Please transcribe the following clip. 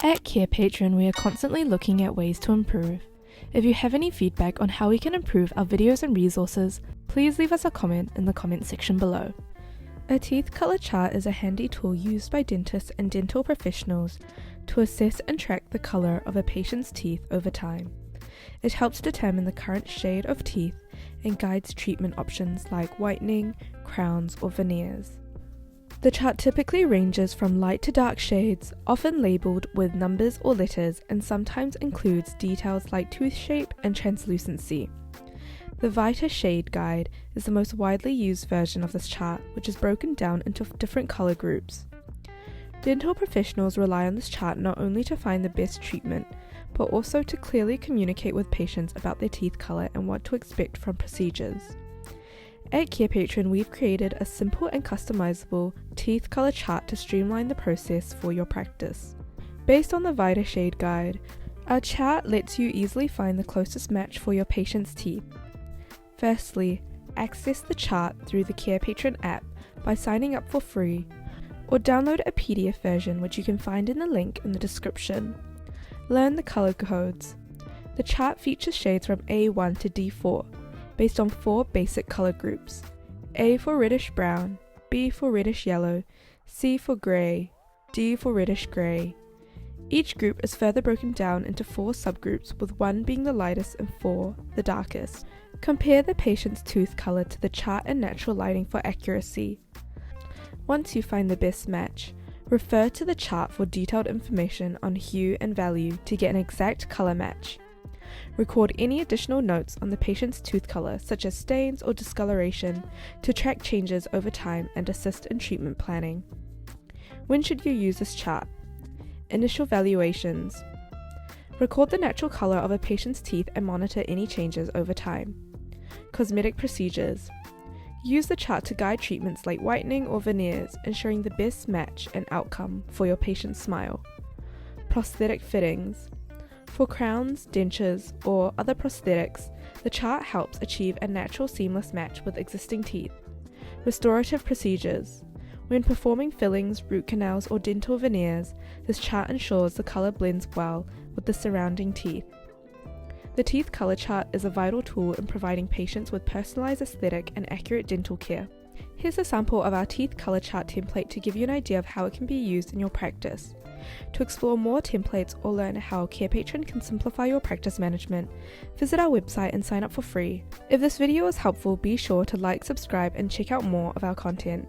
At Carepatron, we are constantly looking at ways to improve. If you have any feedback on how we can improve our videos and resources, please leave us a comment in the comment section below. A teeth color chart is a handy tool used by dentists and dental professionals to assess and track the color of a patient's teeth over time. It helps determine the current shade of teeth and guides treatment options like whitening, crowns, or veneers. The chart typically ranges from light to dark shades, often labelled with numbers or letters, and sometimes includes details like tooth shape and translucency. The Vita Shade Guide is the most widely used version of this chart, which is broken down into different colour groups. Dental professionals rely on this chart not only to find the best treatment, but also to clearly communicate with patients about their teeth colour and what to expect from procedures. At Carepatron, we've created a simple and customizable teeth color chart to streamline the process for your practice. Based on the Vita Shade Guide, our chart lets you easily find the closest match for your patient's teeth. Firstly, access the chart through the Carepatron app by signing up for free, or download a PDF version which you can find in the link in the description. Learn the color codes. The chart features shades from A1 to D4, based on 4 basic color groups: A for reddish brown, B for reddish yellow, C for grey, D for reddish grey. Each group is further broken down into 4 subgroups, with 1 being the lightest and 4 the darkest. Compare the patient's tooth color to the chart and natural lighting for accuracy. Once you find the best match, refer to the chart for detailed information on hue and value to get an exact color match. Record any additional notes on the patient's tooth color, such as stains or discoloration, to track changes over time and assist in treatment planning. When should you use this chart? Initial valuations. Record the natural color of a patient's teeth and monitor any changes over time. Cosmetic procedures. Use the chart to guide treatments like whitening or veneers, ensuring the best match and outcome for your patient's smile. Prosthetic fittings. For crowns, dentures, or other prosthetics, the chart helps achieve a natural seamless match with existing teeth. Restorative procedures. When performing fillings, root canals, or dental veneers, this chart ensures the color blends well with the surrounding teeth. The teeth color chart is a vital tool in providing patients with personalized aesthetic and accurate dental care. Here's a sample of our teeth color chart template to give you an idea of how it can be used in your practice. To explore more templates or learn how Carepatron can simplify your practice management, visit our website and sign up for free. If this video was helpful, be sure to like, subscribe, and check out more of our content.